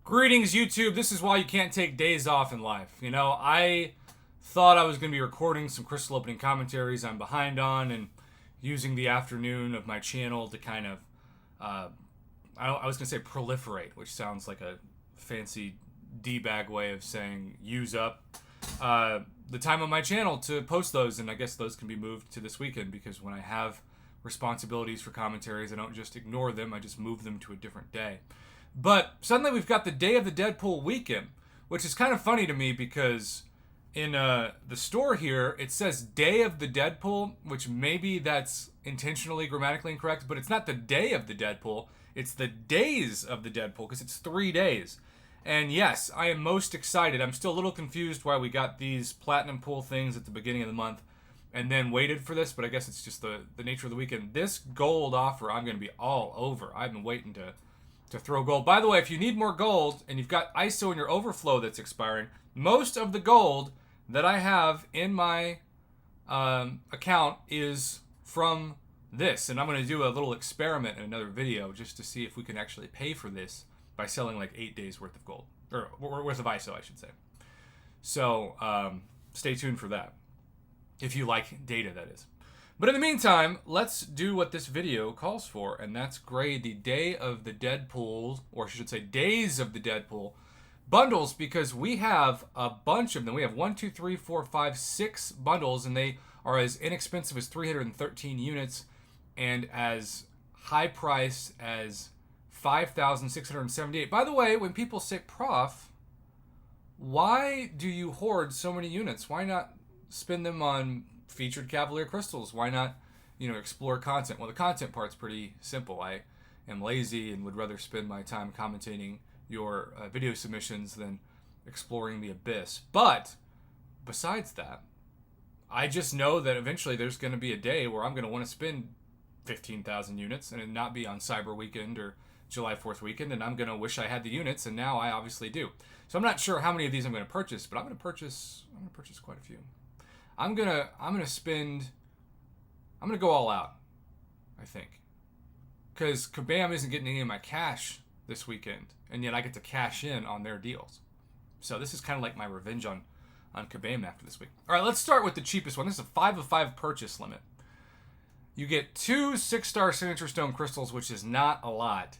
Greetings, YouTube. This is why you can't take days off in life. You know, I thought I was going to be recording some crystal opening commentaries I'm behind on and using the afternoon of my channel to kind of, I was going to say proliferate, which sounds like a fancy D-bag way of saying use up the time on my channel to post those. And I guess those can be moved to this weekend because when I have responsibilities for commentaries, I don't just ignore them, I just move them to a different day. But suddenly we've got the day of the Deadpool weekend, which is kind of funny to me because in the store here, it says day of the Deadpool, which maybe that's intentionally grammatically incorrect, but it's not the day of the Deadpool, it's the days of the Deadpool because it's 3 days. And yes, I am most excited. I'm still a little confused why we got these platinum pool things at the beginning of the month and then waited for this, but I guess it's just the nature of the weekend. This gold offer, I'm going to be all over. I've been waiting to throw gold. By the way, if you need more gold and you've got ISO in your overflow that's expiring, most of the gold that I have in my account is from this. And I'm going to do a little experiment in another video just to see if we can actually pay for this by selling like 8 days worth of gold. Or worth of ISO, I should say. So stay tuned for that. If you like data, that is. But in the meantime, let's do what this video calls for, and that's grade the Day of the Deadpool, or I should say Days of the Deadpool bundles, because we have a bunch of them. We have 1, 2, 3, 4, 5, 6 bundles, and they are as inexpensive as 313 units and as high priced as 5,678. By the way, when people say, Prof, why do you hoard so many units? Why not spend them on featured Cavalier crystals? Why not, explore content? Well, the content part's pretty simple. I am lazy and would rather spend my time commentating your video submissions than exploring the abyss. But besides that, I just know that eventually there's going to be a day where I'm going to want to spend 15,000 units and it not be on Cyber Weekend or July 4th weekend, and I'm going to wish I had the units, and now I obviously do. So I'm not sure how many of these I'm going to purchase, but I'm going to purchase quite a few. I'm gonna go all out, I think, because Kabam isn't getting any of my cash this weekend, and yet I get to cash in on their deals. So this is kind of like my revenge on Kabam after this week. All right, let's start with the cheapest one. This is a 5 of 5 purchase limit. You get 2 6-star signature stone crystals, which is not a lot,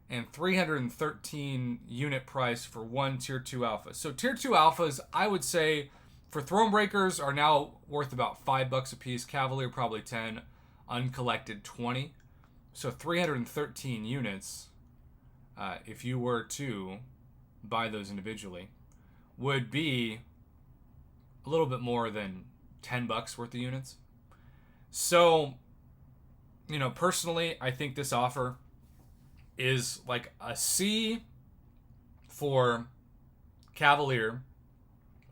and 313 unit price for 1 tier 2 alpha. So tier 2 alphas, I would say, for Thronebreakers are now worth about $5 a piece. Cavalier probably 10. Uncollected 20. So 313 units, if you were to buy those individually, would be a little bit more than $10 worth of units. So, personally, I think this offer is like a C for Cavalier,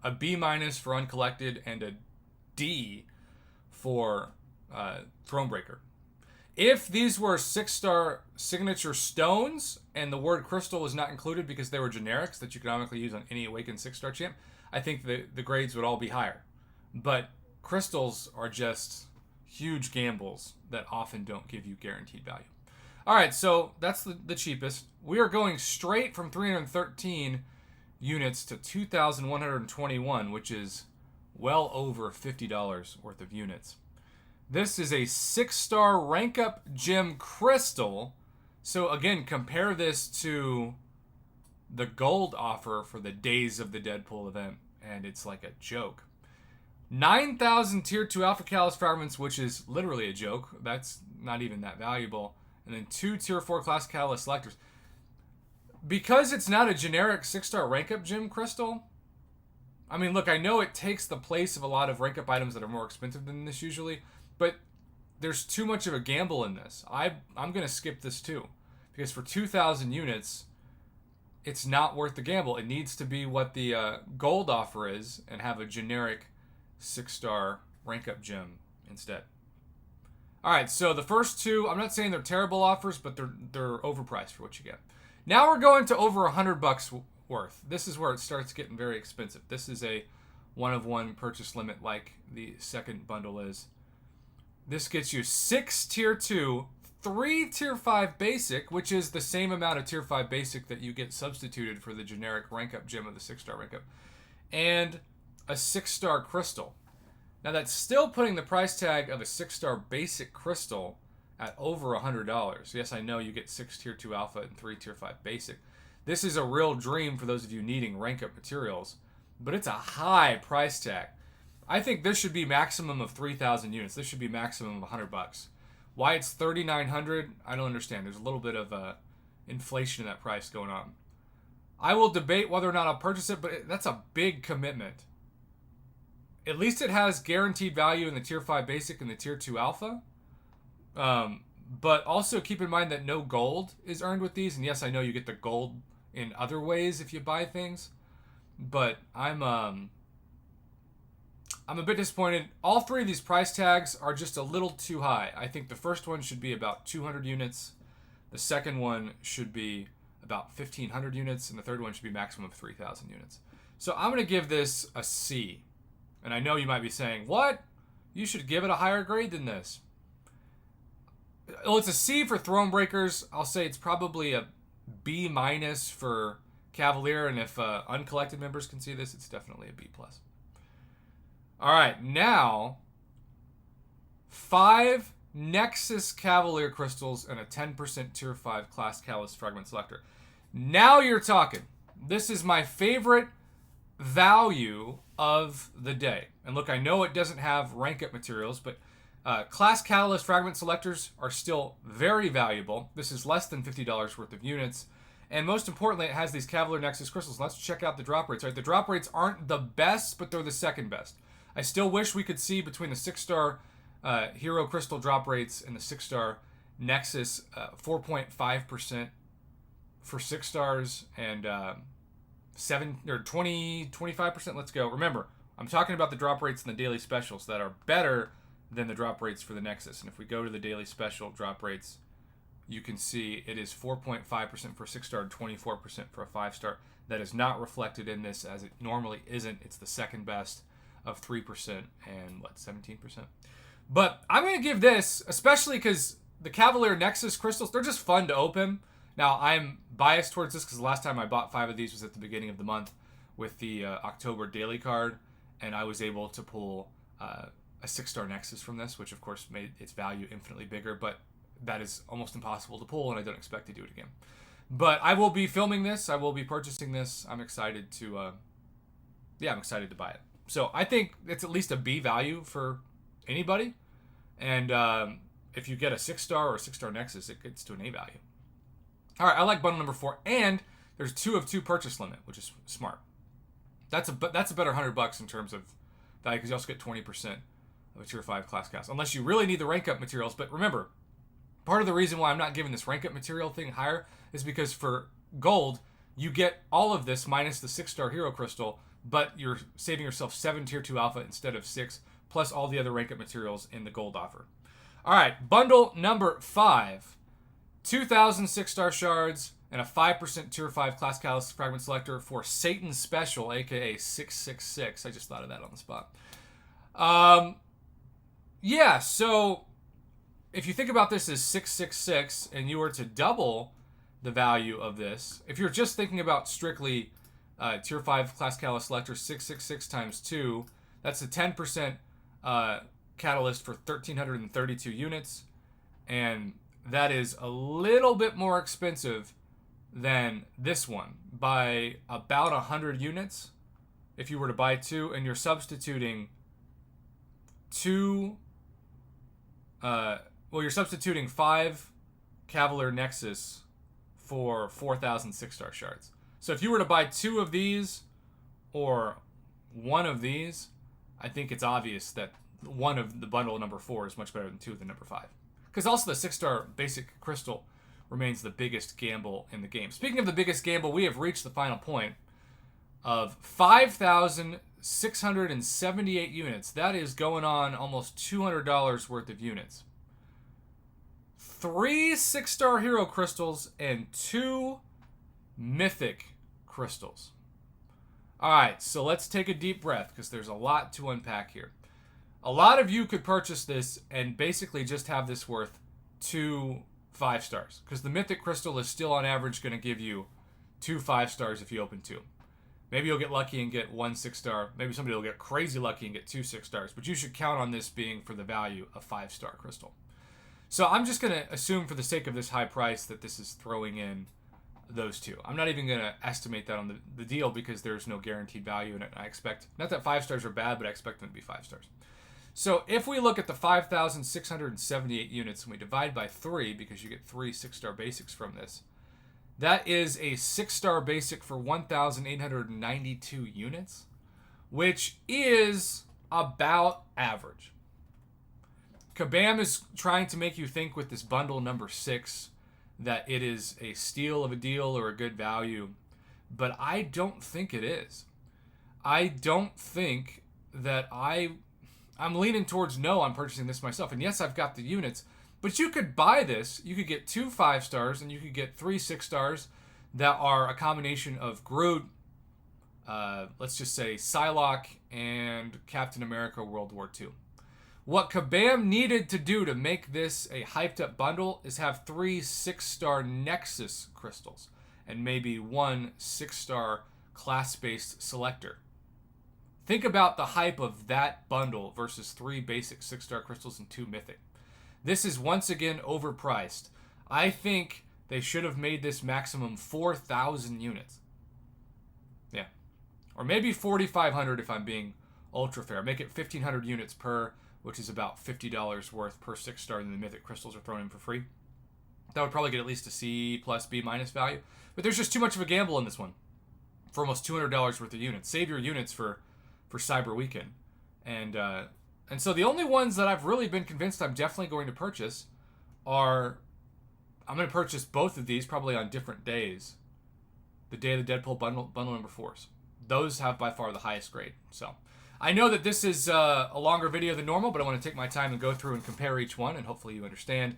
a B- for uncollected, and a D for Thronebreaker. If these were 6-star signature stones and the word crystal was not included because they were generics that you could economically use on any Awakened 6-star champ, I think the grades would all be higher. But crystals are just huge gambles that often don't give you guaranteed value. All right, so that's the cheapest. We are going straight from 313 units to 2,121, which is well over $50 worth of units. This is a 6-star rank up gem crystal. So again, compare this to the gold offer for the Days of the Deadpool event, and it's like a joke. 9,000 tier 2 alpha callus fragments, which is literally a joke. That's not even that valuable. And then 2 tier 4 class catalyst selectors. Because it's not a generic 6-star rank up gem crystal, I mean, look, I know it takes the place of a lot of rank up items that are more expensive than this usually, but there's too much of a gamble in this. I'm going to skip this too, because for 2,000 units, it's not worth the gamble. It needs to be what the gold offer is and have a generic 6-star rank up gem instead. All right, so the first two, I'm not saying they're terrible offers, but they're overpriced for what you get. Now we're going to over $100 worth. This is where it starts getting very expensive. This is a 1-of-1 purchase limit like the second bundle is. This gets you 6 tier 2 3 tier 5 basic, which is the same amount of tier 5 basic that you get substituted for the generic rank up gem of the 6-star rank up, and a 6-star crystal. Now that's still putting the price tag of a 6-star basic crystal at over $100. Yes, I know you get 6 tier 2 alpha and 3 tier 5 basic. This is a real dream for those of you needing rank up materials, but it's a high price tag. I think this should be maximum of 3,000 units. This should be maximum of $100. Why it's 3,900, I don't understand. There's a little bit of inflation in that price going on. I will debate whether or not I'll purchase it, but that's a big commitment. At least it has guaranteed value in the tier 5 basic and the tier 2 alpha. But also keep in mind that no gold is earned with these. And yes, I know you get the gold in other ways if you buy things. But I'm a bit disappointed. All 3 of these price tags are just a little too high. I think the first one should be about 200 units. The second one should be about 1,500 units. And the third one should be maximum of 3,000 units. So I'm going to give this a C. And I know you might be saying, what? You should give it a higher grade than this. Well, it's a C for Thronebreakers. I'll say it's probably a B- for Cavalier. And if uncollected members can see this, it's definitely a B+. All right, now 5 Nexus Cavalier crystals and a 10% tier 5 class Catalyst fragment selector. Now you're talking. This is my favorite value of the day. And look, I know it doesn't have rank up materials, but class Catalyst fragment selectors are still very valuable. This is less than $50 worth of units. And most importantly, it has these Cavalier Nexus crystals. Let's check out the drop rates. All right, the drop rates aren't the best, but they're the second best. I still wish we could see between the 6-star Hero Crystal drop rates and the 6-star Nexus 4.5% for 6 stars and 25%. Let's go. Remember, I'm talking about the drop rates in the daily specials that are better than the drop rates for the Nexus. And if we go to the daily special drop rates, you can see it is 4.5% for 6-star and 24% for a 5-star. That is not reflected in this, as it normally isn't. It's the second best of 3% and 17%. But I'm going to give this, especially because the Cavalier Nexus crystals, they're just fun to open. Now, I'm biased towards this because the last time I bought 5 of these was at the beginning of the month with the October daily card, and I was able to pull a 6-star Nexus from this, which of course made its value infinitely bigger, but that is almost impossible to pull, and I don't expect to do it again. But I will be filming this. I will be purchasing this. I'm excited to, I'm excited to buy it. So I think it's at least a B value for anybody. And if you get a 6-star or a 6-star Nexus, it gets to an A value. All right, I like bundle number 4. And there's 2 of 2 purchase limit, which is smart. That's a better $100 in terms of value, because you also get 20% of a tier 5 class cast. Unless you really need the rank up materials. But remember, part of the reason why I'm not giving this rank up material thing higher is because for gold, you get all of this minus the 6-star Hero Crystal, but you're saving yourself 7 tier 2 alpha instead of 6, plus all the other rank up materials in the gold offer. All right, bundle number 5. 2,000 6-star shards and a 5% tier 5 class catalyst fragment selector for Satan Special, aka 666. I just thought of that on the spot. So if you think about this as 666 and you were to double the value of this, if you're just thinking about strictly tier 5 class catalyst selector, 666 times 2, that's a 10% catalyst for 1,332 units, and that is a little bit more expensive than this one by about 100 units if you were to buy 2, and you're substituting 5 Cavalier Nexus for 4,000 6-star shards. So if you were to buy 2 of these or 1 of these, I think it's obvious that 1 of the bundle number 4 is much better than 2 of the number 5. Because also the 6-star basic crystal remains the biggest gamble in the game. Speaking of the biggest gamble, we have reached the final point of 5,678 units. That is going on almost $200 worth of units. 3 6-star hero crystals and 2 mythic crystals. Alright, so let's take a deep breath because there's a lot to unpack here. A lot of you could purchase this and basically just have this worth 2 5 stars, because the mythic crystal is still on average going to give you 2 5 stars if you open 2. Maybe you'll get lucky and get 1 6-star. Maybe somebody will get crazy lucky and get 2 6-stars. But you should count on this being for the value of 5-star crystal. So I'm just going to assume for the sake of this high price that this is throwing in those 2. I'm not even going to estimate that on the deal because there's no guaranteed value in it. I expect, not that 5 stars are bad, but I expect them to be 5 stars. So if we look at the 5,678 units and we divide by 3, because you get 3 6-star basics from this, that is a 6-star basic for 1,892 units, which is about average. Kabam is trying to make you think with this bundle number 6 that it is a steal of a deal or a good value, but I don't think it is. I don't think that I'm leaning towards no on purchasing this myself. And yes, I've got the units, but you could buy this. You could get 2 5-stars and you could get 3 6-stars that are a combination of Groot, let's just say Psylocke, and Captain America World War II. What Kabam needed to do to make this a hyped up bundle is have 3 6-star Nexus crystals and maybe 1 6-star class-based selector. Think about the hype of that bundle versus 3 basic 6-star crystals and 2 mythic. This is once again overpriced. I think they should have made this maximum 4,000 units. Yeah. Or maybe 4,500 if I'm being ultra fair. Make it 1,500 units per, which is about $50 worth per 6-star, and the mythic crystals are thrown in for free. That would probably get at least a C plus B minus value. But there's just too much of a gamble in this one for almost $200 worth of units. Save your units for Cyber Weekend. And so the only ones that I've really been convinced I'm definitely going to purchase are, I'm going to purchase both of these probably on different days. The day of the Deadpool bundle number 4s. Those have by far the highest grade. So I know that this is a longer video than normal, but I want to take my time and go through and compare each one, and hopefully you understand.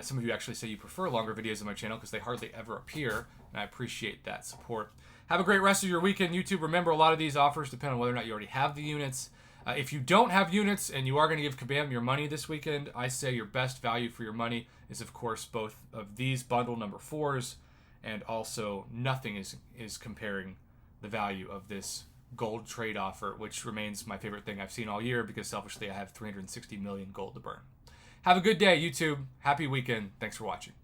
Some of you actually say you prefer longer videos on my channel because they hardly ever appear, and I appreciate that support. Have a great rest of your weekend, YouTube. Remember, a lot of these offers depend on whether or not you already have the units. If you don't have units and you are going to give Kabam your money this weekend, I say your best value for your money is, of course, both of these bundle number 4s, and also nothing is comparing the value of this gold trade offer, which remains my favorite thing I've seen all year because selfishly I have 360 million gold to burn. Have a good day, YouTube. Happy weekend. Thanks for watching.